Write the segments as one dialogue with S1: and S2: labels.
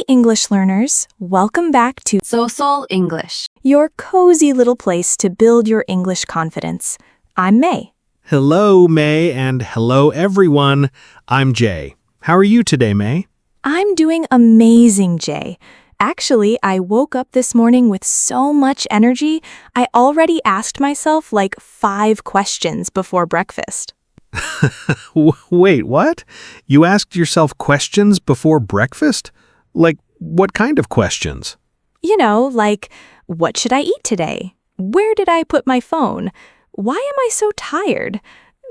S1: English learners, welcome back to
S2: So English.
S1: your cozy little place to build your English confidence. I'm May.
S3: Hello, May, and hello, everyone. I'm Jay. How are you today, May?
S1: I'm doing amazing, Jay. Actually, I woke up this morning with so much energy, I already asked myself like 5 questions before breakfast.
S3: Wait, what? You asked yourself questions before breakfast? Like, what kind of questions?
S1: You know, like, what should I eat today? Where did I put my phone? Why am I so tired?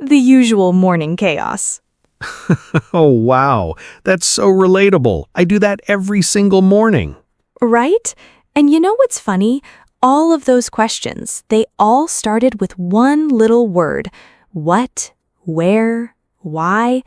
S1: The usual morning chaos.
S3: Oh, wow. That's so relatable. I do that every single morning.
S1: Right? And you know what's funny? All of those questions, they all started with one little word. What? Where? Why?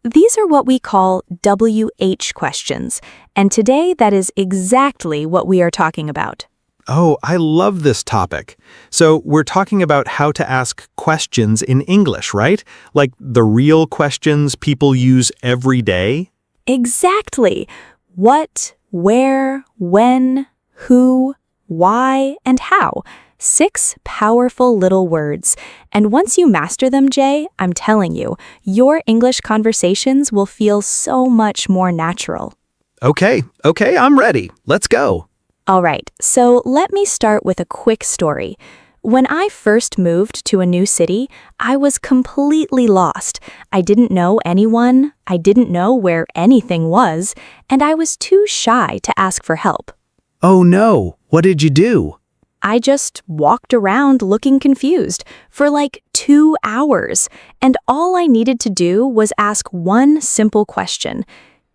S1: These are what we call WH questions, and today that is exactly what we are talking about.
S3: Oh, I love this topic. So we're talking about how to ask questions in English, right? Like the real questions people use every day?
S1: Exactly. What, where, when, who, why, and how. 6 powerful little words. And once you master them, Jay, I'm telling you, your English conversations will feel so much more natural.
S3: Okay, I'm ready. Let's go.
S1: All right, so let me start with a quick story. When I first moved to a new city, I was completely lost. I didn't know anyone, I didn't know where anything was, and I was too shy to ask for help.
S3: Oh no, what did you do?
S1: I just walked around looking confused for like 2 hours, and all I needed to do was ask one simple question.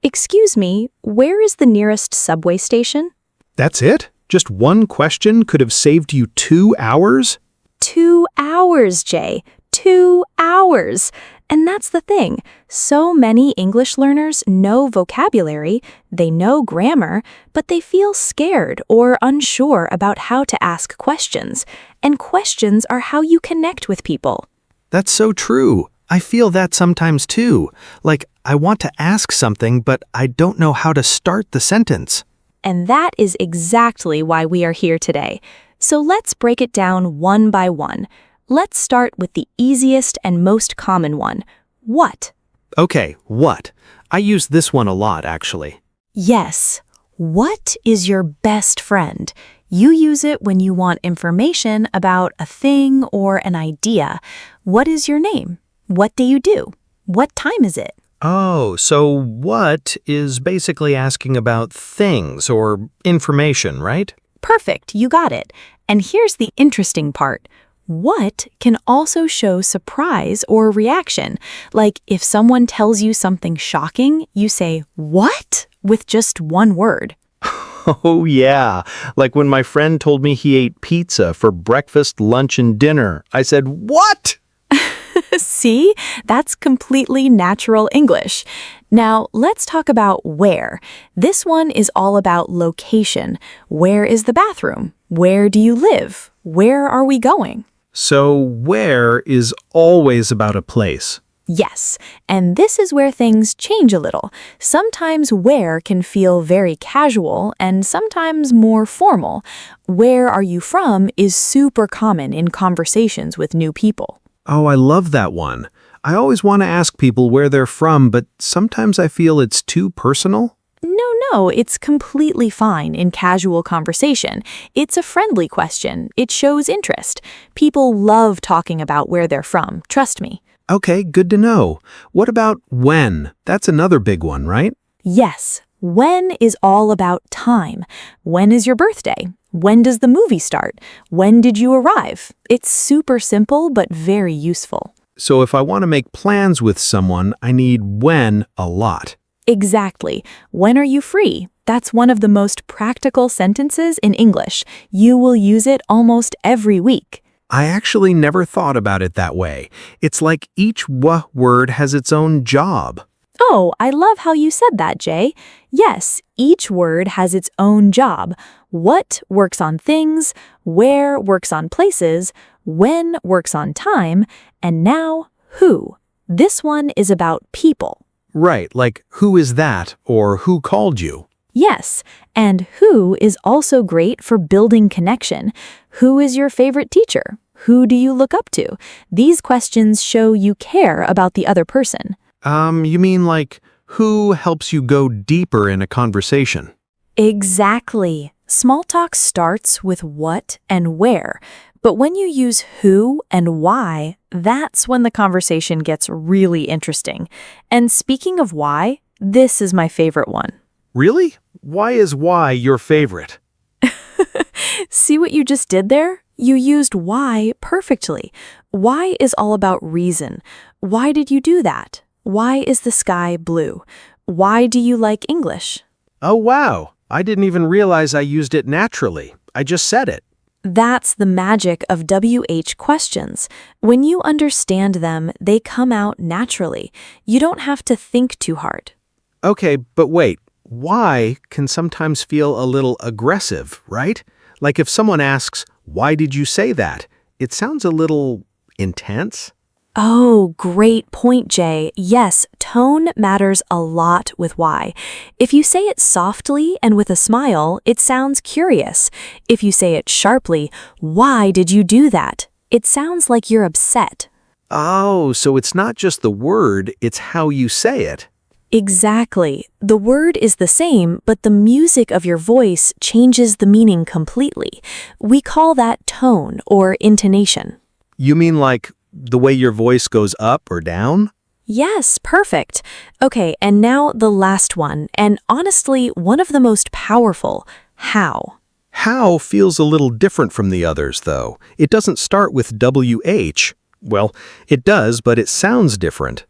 S1: Excuse me, where is the nearest subway station?
S3: That's it? Just one question could have saved you 2 hours?
S1: 2 hours, Jay. 2 hours. And that's the thing. So many English learners know vocabulary, they know grammar, but they feel scared or unsure about how to ask questions. And questions are how you connect with people.
S3: That's so true. I feel that sometimes too. Like, I want to ask something, but I don't know how to start the sentence.
S1: And that is exactly why we are here today. So let's break it down one by one. Let's start with the easiest and most common one. What?
S3: Okay, what? I use this one a lot, actually.
S1: Yes. What is your best friend? You use it when you want information about a thing or an idea. What is your name? What do you do? What time is it?
S3: Oh, so what is basically asking about things or information, right?
S1: Perfect, you got it. And here's the interesting part. What can also show surprise or reaction. Like if someone tells you something shocking, you say, "What?" with just one word.
S3: Oh, yeah. Like when my friend told me he ate pizza for breakfast, lunch, and dinner. I said, "What?"
S1: See? That's completely natural English. Now, let's talk about where. This one is all about location. Where is the bathroom? Where do you live? Where are we going?
S3: So where is always about a place.
S1: Yes, and this is where things change a little. Sometimes where can feel very casual and sometimes more formal. Where are you from is super common in conversations with new people.
S3: Oh, I love that one. I always want to ask people where they're from, but sometimes I feel it's too personal.
S1: No, it's completely fine in casual conversation. It's a friendly question. It shows interest. People love talking about where they're from, trust me.
S3: Okay, good to know. What about when? That's another big one, right?
S1: Yes, when is all about time. When is your birthday? When does the movie start? When did you arrive? It's super simple but very useful.
S3: So if I want to make plans with someone, I need when a lot.
S1: Exactly. When are you free? That's one of the most practical sentences in English. You will use it almost every week.
S3: I actually never thought about it that way. It's like each word has its own job.
S1: Oh, I love how you said that, Jay. Yes, each word has its own job. What works on things, where works on places, when works on time, and now who. This one is about people.
S3: Right, like who is that or who called you?
S1: Yes, and who is also great for building connection. Who is your favorite teacher? Who do you look up to? These questions show you care about the other person.
S3: You mean like, who helps you go deeper in a conversation?
S1: Exactly. Small talk starts with what and where, but when you use who and why, that's when the conversation gets really interesting. And speaking of why, this is my favorite one.
S3: Really? Why is why your favorite?
S1: See what you just did there? You used why perfectly. Why is all about reason. Why did you do that? Why is the sky blue? Why do you like English?
S3: Oh, wow. I didn't even realize I used it naturally. I just said it.
S1: That's the magic of WH questions. When you understand them, they come out naturally. You don't have to think too hard.
S3: Okay, but wait. Why can sometimes feel a little aggressive, right? Like if someone asks, why did you say that? It sounds a little intense.
S1: Oh, great point, Jay. Yes, tone matters a lot with why. If you say it softly and with a smile, it sounds curious. If you say it sharply, why did you do that? It sounds like you're upset.
S3: Oh, so it's not just the word, it's how you say it.
S1: Exactly. The word is the same, but the music of your voice changes the meaning completely. We call that tone or intonation.
S3: You mean like the way your voice goes up or down?
S1: Yes, perfect. Okay, and now the last one, and honestly, one of the most powerful, how.
S3: How feels a little different from the others, though. It doesn't start with WH. Well, it does, but it sounds different.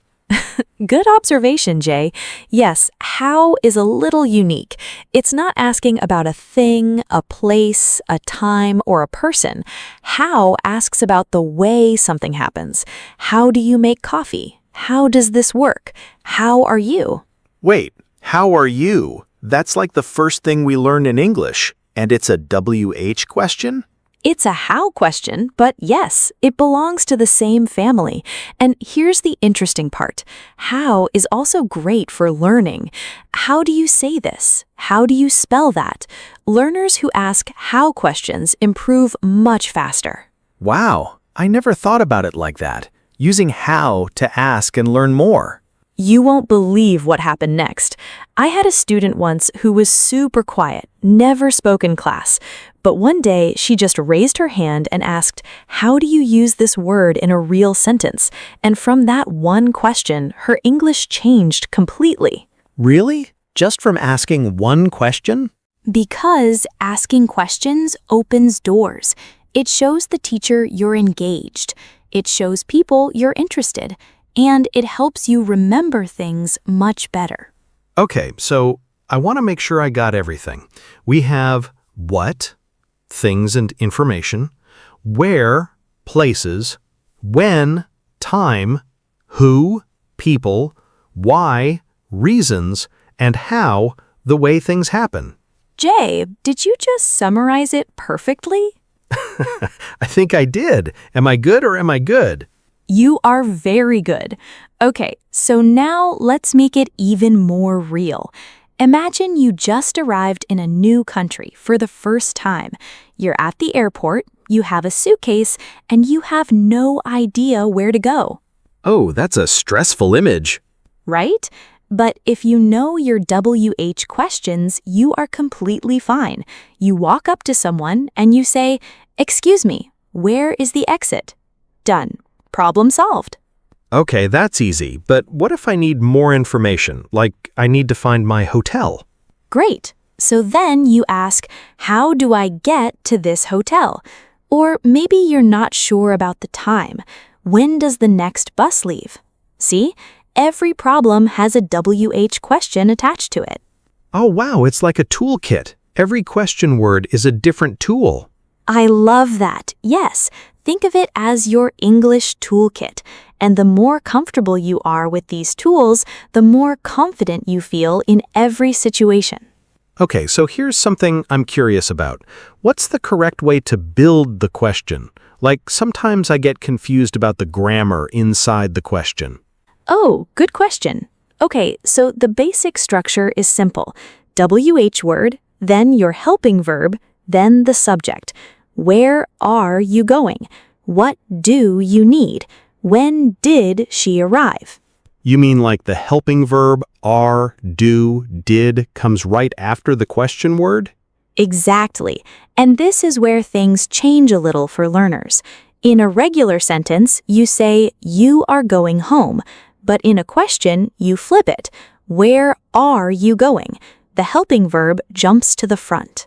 S1: Good observation, Jay. Yes, how is a little unique. It's not asking about a thing, a place, a time, or a person. How asks about the way something happens. How do you make coffee? How does this work? How are you?
S3: Wait, how are you? That's like the first thing we learned in English, and it's a WH question?
S1: It's a how question, but yes, it belongs to the same family. And here's the interesting part. How is also great for learning. How do you say this? How do you spell that? Learners who ask how questions improve much faster.
S3: Wow, I never thought about it like that. Using how to ask and learn more.
S1: You won't believe what happened next. I had a student once who was super quiet, never spoke in class. But one day, she just raised her hand and asked, how do you use this word in a real sentence? And from that one question, her English changed completely.
S3: Really? Just from asking one question?
S1: Because asking questions opens doors. It shows the teacher you're engaged. It shows people you're interested. And it helps you remember things much better.
S3: Okay, so I want to make sure I got everything. We have what, things and information, where, places, when, time, who, people, why, reasons, and how, the way things happen.
S1: Jay, did you just summarize it perfectly?
S3: I think I did. Am I good or am I good?
S1: You are very good. Okay, so now let's make it even more real. Imagine you just arrived in a new country for the first time. You're at the airport, you have a suitcase, and you have no idea where to go.
S3: Oh, that's a stressful image.
S1: Right? But if you know your WH questions, you are completely fine. You walk up to someone and you say, "Excuse me, where is the exit?" Done. Problem solved.
S3: Okay, that's easy, but what if I need more information, like I need to find my hotel?
S1: Great. So then you ask, how do I get to this hotel? Or maybe you're not sure about the time. When does the next bus leave? See? Every problem has a WH question attached to it.
S3: Oh wow, it's like a toolkit. Every question word is a different tool.
S1: I love that. Yes, think of it as your English toolkit. And the more comfortable you are with these tools, the more confident you feel in every situation.
S3: Okay, so here's something I'm curious about. What's the correct way to build the question? Like, sometimes I get confused about the grammar inside the question.
S1: Oh, good question. Okay, so the basic structure is simple. WH word, then your helping verb, then the subject. Where are you going? What do you need? When did she arrive?
S3: You mean like the helping verb are, do, did comes right after the question word?
S1: Exactly. And this is where things change a little for learners. In a regular sentence, you say, you are going home. But in a question, you flip it. Where are you going? The helping verb jumps to the front.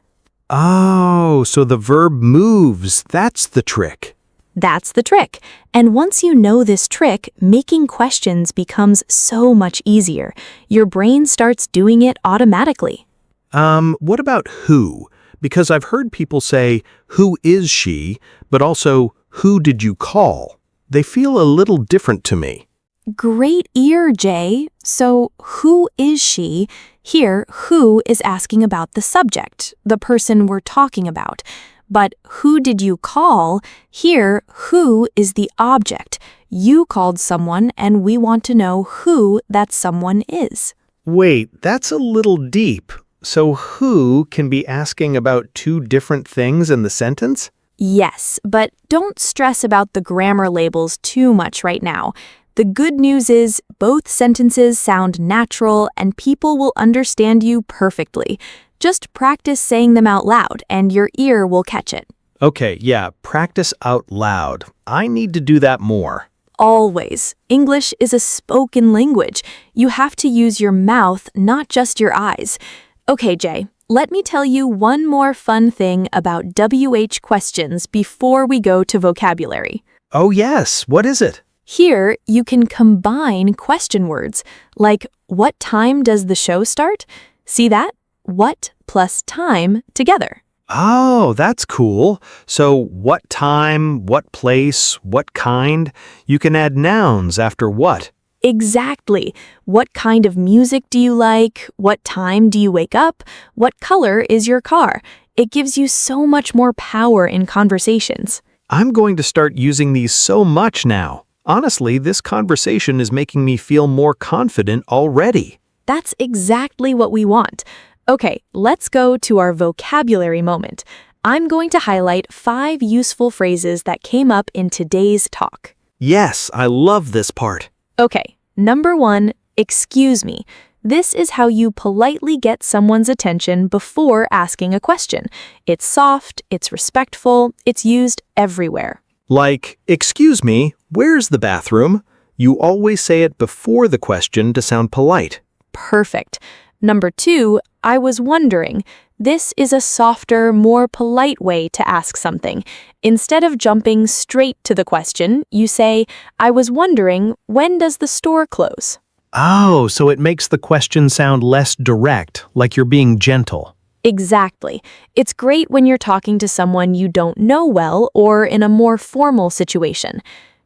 S3: Oh, so the verb moves. That's the trick.
S1: That's the trick. And once you know this trick, making questions becomes so much easier. Your brain starts doing it automatically.
S3: What about who? Because I've heard people say, who is she? But also, who did you call? They feel a little different to me.
S1: Great ear, Jay. So, who is she? Here, who is asking about the subject, the person we're talking about. But who did you call? Here, who is the object. You called someone and we want to know who that someone is.
S3: Wait, that's a little deep. So who can be asking about two different things in the sentence?
S1: Yes, but don't stress about the grammar labels too much right now. The good news is both sentences sound natural and people will understand you perfectly. Just practice saying them out loud and your ear will catch it.
S3: Okay, yeah, practice out loud. I need to do that more.
S1: Always. English is a spoken language. You have to use your mouth, not just your eyes. Okay, Jay, let me tell you one more fun thing about WH questions before we go to vocabulary.
S3: Oh yes, what is it?
S1: Here, you can combine question words, like what time does the show start? See that? What plus time together.
S3: Oh, that's cool. So what time, what place, what kind? You can add nouns after what?
S1: Exactly. What kind of music do you like? What time do you wake up? What color is your car? It gives you so much more power in conversations.
S3: I'm going to start using these so much now. Honestly, this conversation is making me feel more confident already.
S1: That's exactly what we want. Okay, let's go to our vocabulary moment. I'm going to highlight 5 useful phrases that came up in today's talk.
S3: Yes, I love this part.
S1: Okay, number 1, excuse me. This is how you politely get someone's attention before asking a question. It's soft, it's respectful, it's used everywhere.
S3: Like, excuse me, where's the bathroom? You always say it before the question to sound polite.
S1: Perfect. Number 2, I was wondering. This is a softer, more polite way to ask something. Instead of jumping straight to the question, you say, I was wondering, when does the store close?
S3: Oh, so it makes the question sound less direct, like you're being gentle.
S1: Exactly. It's great when you're talking to someone you don't know well or in a more formal situation.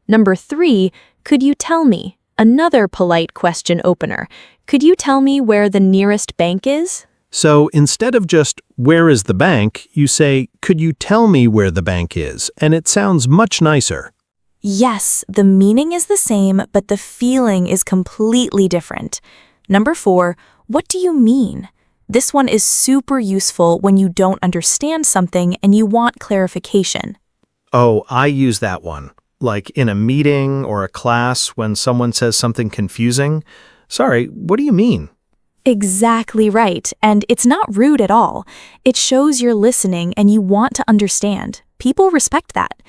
S1: Number 3, could you tell me? Another polite question opener. Could you tell me where the nearest bank is?
S3: So instead of just, where is the bank, you say, could you tell me where the bank is? And it sounds much nicer.
S1: Yes, the meaning is the same, but the feeling is completely different. Number 4, what do you mean? This one is super useful when you don't understand something and you want clarification.
S3: Oh, I use that one. Like in a meeting or a class when someone says something confusing. Sorry, what do you mean?
S1: Exactly right, and it's not rude at all. It shows you're listening and you want to understand. People respect that.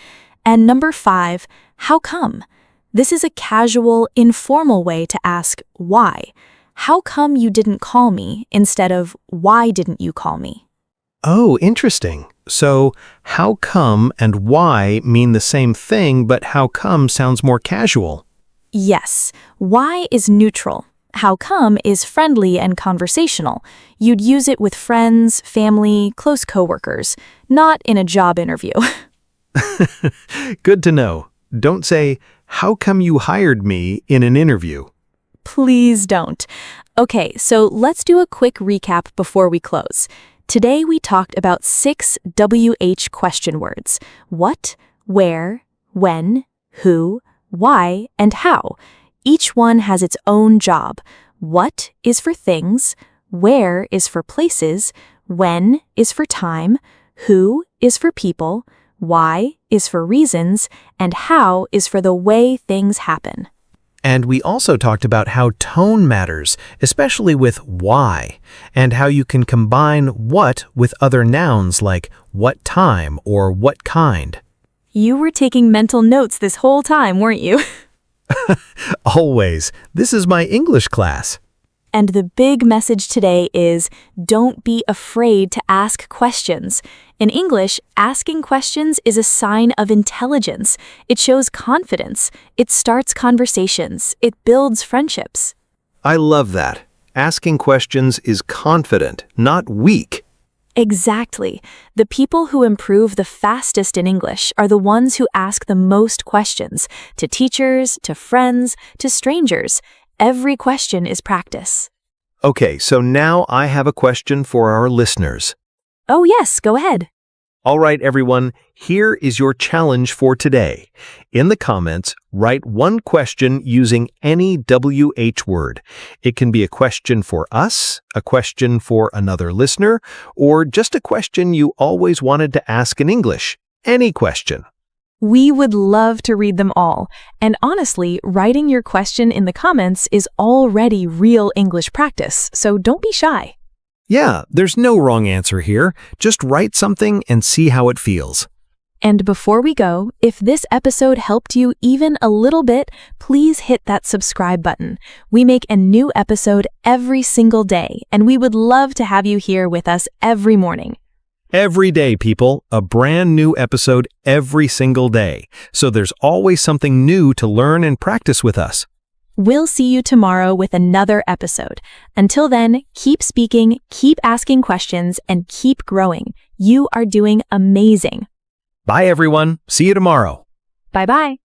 S1: And number 5, how come? This is a casual, informal way to ask why. How come you didn't call me instead of why didn't you call me?
S3: Oh, interesting. So, how come and why mean the same thing, but how come sounds more casual.
S1: Yes, why is neutral. How come is friendly and conversational. You'd use it with friends, family, close coworkers, not in a job interview.
S3: Good to know. Don't say, how come you hired me in an interview?
S1: Please don't. Okay, so let's do a quick recap before we close. Today we talked about 6 WH question words. What, where, when, who, why, and how. Each one has its own job. What is for things, Where is for places, when is for time, who is for people, why is for reasons, and how is for the way things happen.
S3: And we also talked about how tone matters, especially with why, and how you can combine what with other nouns like what time or what kind.
S1: You were taking mental notes this whole time, weren't you?
S3: Always. This is my English class.
S1: And the big message today is don't be afraid to ask questions. In English, asking questions is a sign of intelligence. It shows confidence. It starts conversations. It builds friendships.
S3: I love that. Asking questions is confident, not weak.
S1: Exactly. The people who improve the fastest in English are the ones who ask the most questions, to teachers, to friends, to strangers. Every question is practice.
S3: Okay, so now I have a question for our listeners.
S1: Oh yes, go ahead.
S3: All right, everyone, here is your challenge for today. In the comments, write one question using any WH word. It can be a question for us, a question for another listener, or just a question you always wanted to ask in English. Any question.
S1: We would love to read them all. And honestly, writing your question in the comments is already real English practice, so don't be shy.
S3: Yeah, there's no wrong answer here. Just write something and see how it feels.
S1: And before we go, if this episode helped you even a little bit, please hit that subscribe button. We make a new episode every single day, and we would love to have you here with us every morning.
S3: Every day, people, a brand new episode every single day. So there's always something new to learn and practice with us.
S1: We'll see you tomorrow with another episode. Until then, keep speaking, keep asking questions, and keep growing. You are doing amazing.
S3: Bye, everyone. See you tomorrow.
S1: Bye-bye.